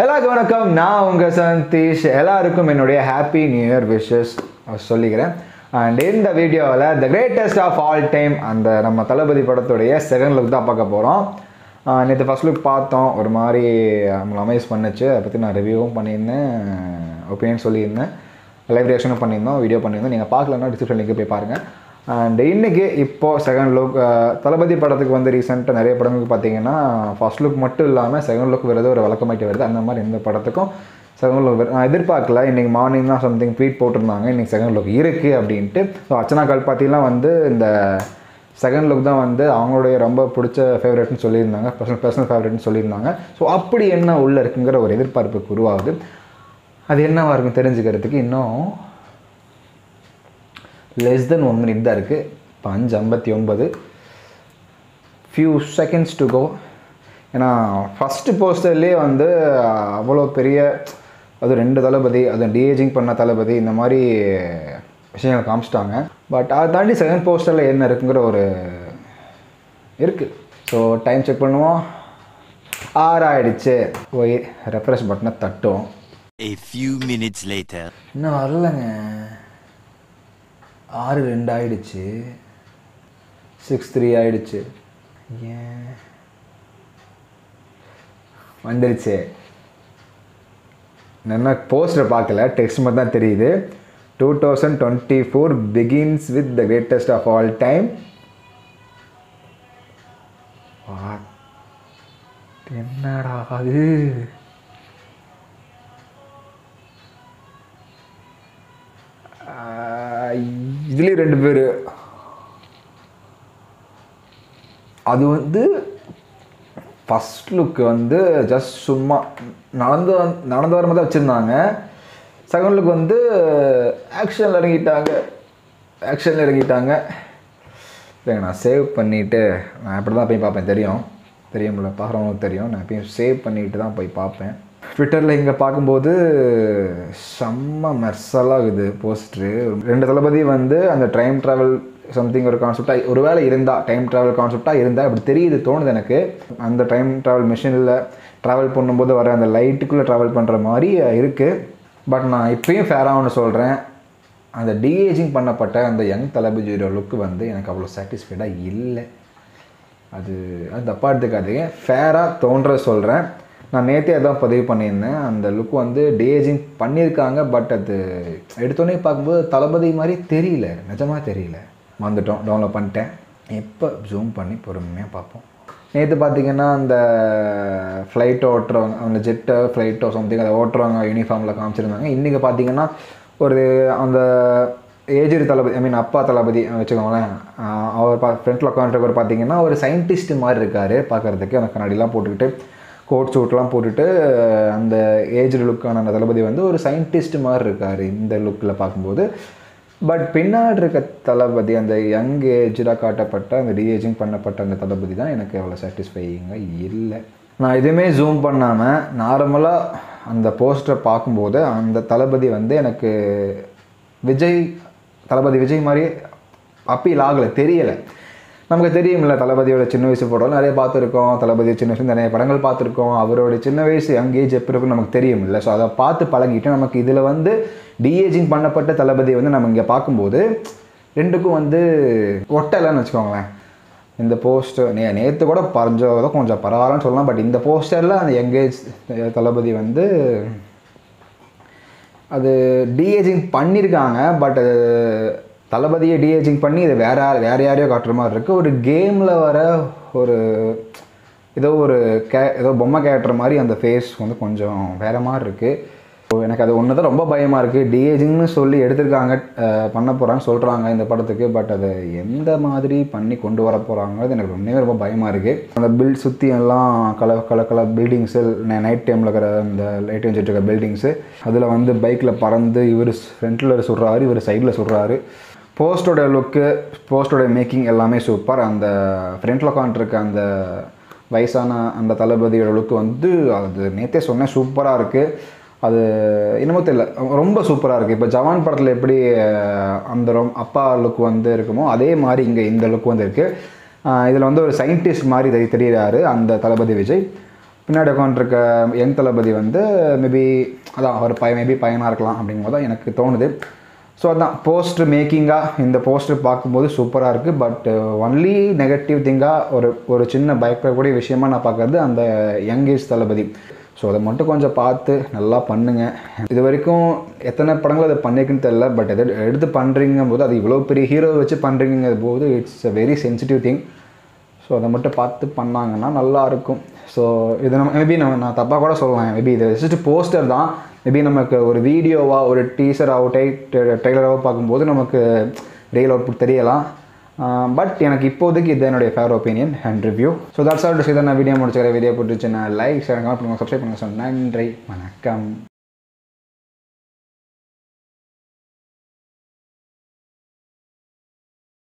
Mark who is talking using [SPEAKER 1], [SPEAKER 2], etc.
[SPEAKER 1] எல்லாருக்கும் வணக்கம். நான் உங்கள் சந்தீஷ். எல்லாருக்கும் என்னுடைய ஹாப்பி நியூ இயர் விஷஸ் சொல்லிக்கிறேன். அண்ட் இந்த வீடியோவில் the greatest of all time அந்த நம்ம தளபதி படத்துடைய செகண்ட் லுக் தான் பார்க்க போகிறோம். நேற்று ஃபஸ்ட் லுக் பார்த்தோம், ஒரு மாதிரி நம்மளை அமேஸ் பண்ணுச்சு. அதை பற்றி நான் ரிவ்யூவும் பண்ணியிருந்தேன், ஒப்பீனியன் சொல்லியிருந்தேன், லைவ் ரியாக்ஷனும் பண்ணியிருந்தோம், வீடியோ பண்ணியிருந்தோம். நீங்கள் பார்க்கலன்னா டிஸ்கிரிப்ஷன் லிங்க் போய் பாருங்கள். அண்ட் இன்றைக்கி இப்போது செகண்ட் லுக் தளபதி படத்துக்கு வந்து ரீசெண்டாக நிறைய படங்களுக்கு பார்த்தீங்கன்னா ஃபர்ஸ்ட் லுக் மட்டும் இல்லாமல் செகண்ட் லுக் வருது, ஒரு வழக்கமாயிட்டு வருது. அந்த மாதிரி இந்த படத்துக்கும் செகண்ட் லுக் நான் எதிர்பார்க்கல. இன்றைக்கி மார்னிங் தான் சம்திங் ட்வீட் போட்டிருந்தாங்க, இன்றைக்கி செகண்ட் லுக் இருக்குது அப்படின்ட்டு. ஸோ அர்ச்சனா கல்பாத்திலாம் வந்து இந்த செகண்ட் லுக் தான் வந்து அவங்களுடைய ரொம்ப பிடிச்ச ஃபேவரட்னு சொல்லியிருந்தாங்க, பர்சனல் ஃபேவரட்னு சொல்லியிருந்தாங்க. ஸோ அப்படி என்ன உள்ளே இருக்குங்கிற ஒரு எதிர்பார்ப்புக்கு உருவாகுது. அது என்னவாக இருக்கும் தெரிஞ்சுக்கிறதுக்கு இன்னும் லெஸ் தென் 1 minute தான் இருக்குது. இப்போ 5:59, ஃபியூ செகண்ட்ஸ் டு கோ. ஏன்னா ஃபஸ்ட்டு போஸ்டர்லேயே வந்து அவ்வளோ பெரிய அது 2 தளபதி, அது டிஏஜிங் பண்ண தளபதி, இந்த மாதிரி விஷயங்கள் காமிச்சிட்டாங்க. பட் அதை தாண்டி செகண்ட் போஸ்டரில் என்ன இருக்குங்கிற ஒரு இருக்குது. ஸோ டைம் செக் பண்ணுவோம். 6 ஆகிடுச்சு. போய் ரெஃப்ரெஷ் பட்டனை தட்டும்.
[SPEAKER 2] A few minutes later.
[SPEAKER 1] இன்னும் வரலங்க. 6:02 ஆகிடுச்சு, 6:03 ஆகிடுச்சு. ஏன் வந்துடுச்சு? என்ன போஸ்டர் பார்க்கல, டெக்ஸ்ட் மட்டும் தான் தெரியுது. 2024 begins with the greatest of all time. என்னடா அது? இதுலேயும் 2 பேர். அது வந்து ஃபஸ்ட் லுக்கு வந்து ஜஸ்ட் சும்மா நடந்து வர மாதிரி தான் வச்சுருந்தாங்க. செகண்ட் லுக் வந்து ஆக்ஷனில் இறங்கிட்டாங்க. இல்லைங்க, நான் சேவ் பண்ணிவிட்டு நான் இப்படி தான் போய் பார்ப்பேன். தெரியும்ல, பார்க்குறவங்களுக்கு தெரியும். நான் எப்பயும் சேவ் பண்ணிவிட்டு தான் போய் பார்ப்பேன். ட்விட்டரில் இங்கே பார்க்கும்போது செம்ம மெர்சலாக இது போஸ்ட்ரு. 2 தளபதி வந்து அந்த டைம் ட்ராவல் சம்திங் ஒரு கான்செப்டாக ஒருவேளை இருந்தால், டைம் ட்ராவல் கான்செப்டாக இருந்தால் அப்படி தெரியுது, தோணுது எனக்கு. அந்த டைம் ட்ராவல் மிஷினில் ட்ராவல் பண்ணும்போது வர அந்த லைட்டுக்குள்ளே ட்ராவல் பண்ணுற மாதிரி இருக்குது. பட் நான் இப்பயும் ஃபேராக ஒன்று சொல்கிறேன், அந்த டிஏஜிங் பண்ணப்பட்ட அந்த யங் தளபதியோட லுக்கு வந்து எனக்கு அவ்வளோ சாட்டிஸ்ஃபைடாக இல்லை. அது தப்பாக எடுத்துக்காதீங்க, ஃபேராக தோன்ற சொல்கிறேன். நான் நேற்றே அதான் பதிவு பண்ணியிருந்தேன். அந்த லுக் வந்து டிஏஜிங் பண்ணியிருக்காங்க, பட் அது எடுத்தோடனே பார்க்கும்போது தளபதி மாதிரி தெரியல, நிஜமாக தெரியல. வந்துட்டோம், டவுன்லோட் பண்ணிட்டேன். எப்போ ஜூம் பண்ணி பொறுமையாக பார்ப்போம். நேற்று பார்த்திங்கன்னா அந்த ஃப்ளைட்டை ஓட்டுறவங்க, அந்த ஜெட்டோ ஃப்ளைட்டோ சம்திங் அதை ஓட்டுறவங்க யூனிஃபார்மில் காமிச்சிருந்தாங்க. இன்றைக்கி பார்த்திங்கன்னா ஒரு அந்த ஏஜ்டு தளபதி, அப்பா தளபதி வச்சுக்கோங்களேன், அவர் ஃப்ரண்ட்டில் உட்காந்துருக்கவர் பார்த்திங்கன்னா ஒரு சயின்டிஸ்ட் மாதிரி இருக்கார் பார்க்குறதுக்கு. அந்த கண்ணாடிலாம் போட்டுக்கிட்டு கோட் சூட்லாம் போட்டுட்டு அந்த ஏஜ்டு லுக்கான அந்த தளபதி வந்து ஒரு சயின்டிஸ்ட் மாதிரி இருக்கார் இந்த லுக்கில் பார்க்கும்போது. பட் பின்னாடி இருக்க தளபதி, அந்த யங் ஏஜாக காட்டப்பட்ட அந்த டிஏஜிங் பண்ணப்பட்ட அந்த தளபதி தான் எனக்கு அவ்வளோ சாட்டிஸ்ஃபையிங்காக இல்லை. நான் எதுவுமே ஜூம் பண்ணாமல் நார்மலாக அந்த போஸ்டரை பார்க்கும்போது அந்த தளபதி வந்து எனக்கு தளபதி விஜய் மாதிரி அப்பீல் ஆகலை, தெரியலை. நமக்கு தெரியுமில்ல, தளபதியோட சின்ன வயசு போட்டோம் நிறைய பார்த்துருக்கோம், தளபதி சின்ன வயசு நிறைய படங்கள் பார்த்துருக்கோம், அவரோட சின்ன வயசு ஏஜ் எப்போ இருக்குன்னு நமக்கு தெரியுமில்ல. ஸோ அதை பார்த்து பழகிட்டு நமக்கு இதில் வந்து டிஏஜிங் பண்ணப்பட்ட தளபதி வந்து நம்ம இங்கே பார்க்கும்போது 2க்கும் வந்து ஒட்டலைன்னு வச்சுக்கோங்களேன். இந்த போஸ்டர் நேற்று கூட பறஞ்சதை கொஞ்சம் பரவாயில்லன்னு சொல்லலாம். பட் இந்த போஸ்டரில் அந்த யங்கேஜ் தளபதி வந்து அது டிஏஜிங் பண்ணியிருக்காங்க. பட் தளபதியை டிஏஜிங் பண்ணி இதை வேறு யாரையோ காட்டுற மாதிரி இருக்குது. ஒரு கேமில் வர ஒரு ஏதோ பொம்மை கேரக்டர் மாதிரி அந்த ஃபேஸ் வந்து கொஞ்சம் வேறு மாதிரி இருக்குது. ஸோ எனக்கு அது ஒன்று தான் ரொம்ப பயமாக இருக்குது. டிஏஜிங்னு சொல்லி எடுத்துருக்காங்க, பண்ண போகிறான்னு சொல்கிறாங்க இந்த படத்துக்கு. பட் அதை எந்த மாதிரி பண்ணி கொண்டு வர போகிறாங்கிறது எனக்கு ரொம்ப பயமாக இருக்குது. அந்த சுற்றி எல்லாம் கலர் பில்டிங்ஸு, நைட் டைமில் இருக்கிற அந்த லைட் வச்சுட்டு இருக்க பில்டிங்ஸு, அதில் வந்து பைக்கில் பறந்து இவர் ஃப்ரண்ட்டில் சுடுறாரு, இவர் சைடில் சுடுறாரு. போஸ்டோட லுக்கு, போஸ்டோட மேக்கிங் எல்லாமே சூப்பர். அந்த ஃப்ரண்ட்டில் உட்காந்துருக்க அந்த வயசான அந்த தளபதியோட லுக்கு வந்து அது நேற்றே சொன்னேன், சூப்பராக இருக்குது. அது என்னமோ தெரியல, ரொம்ப சூப்பராக இருக்குது. இப்போ ஜவான் படத்தில் எப்படி அந்த அப்பா லுக் வந்து இருக்குமோ அதே மாதிரி இங்கே இந்த லுக் வந்து இருக்குது. இதில் வந்து ஒரு சயின்டிஸ்ட் மாதிரி தெரிகிறாரு அந்த தளபதி விஜய். பின்னாடி உட்காந்துருக்க யங் தளபதி வந்து மேபி அதான் ஒரு மேபி பையனாக இருக்கலாம் அப்படிங்கும்போது தான் எனக்கு தோணுது. ஸோ அதான் போஸ்டர் மேக்கிங்காக இந்த போஸ்டர் பார்க்கும்போது சூப்பராக இருக்குது. பட் ஒன்லி நெகட்டிவ் திங்காக ஒரு சின்ன பயப்படக்கூடிய விஷயமா நான் பார்க்குறது அந்த யங் ஏஜ் தளபதி. ஸோ அதை மட்டும் கொஞ்சம் பார்த்து நல்லா பண்ணுங்கள். இது வரைக்கும் எத்தனை படங்கள் அதை பண்ணியிருக்குன்னு தெரில. பட் எதை எடுத்து பண்ணுறீங்கும் போது அது இவ்வளோ பெரிய ஹீரோவை வச்சு பண்ணுறீங்க போது it's a very sensitive thing. So அதை மட்டும் பார்த்து பண்ணாங்கன்னா நல்லாயிருக்கும். ஸோ இது மேபி நான் தப்பாக கூட சொல்லலாம். மேபி இது ஜஸ்ட் போஸ்டர் தான். மேபி நமக்கு ஒரு வீடியோவாக ஒரு டீசராகவோ ட்ரெய்லராகவோ பார்க்கும்போது நமக்கு ரியல் அவுட்புட் தெரியலாம். பட் எனக்கு இப்போதைக்கு இது என்னுடைய favour opinion and review. So that's all to say. நான் வீடியோ முடிச்சுக்கிறேன். வீடியோ பிடிச்சிச்சுன்னா லைக் ஷேர் கமெண்ட் பண்ணுங்கள், சப்ஸ்கிரைப் பண்ணுங்கள். ஸோ நன்றி, வணக்கம்.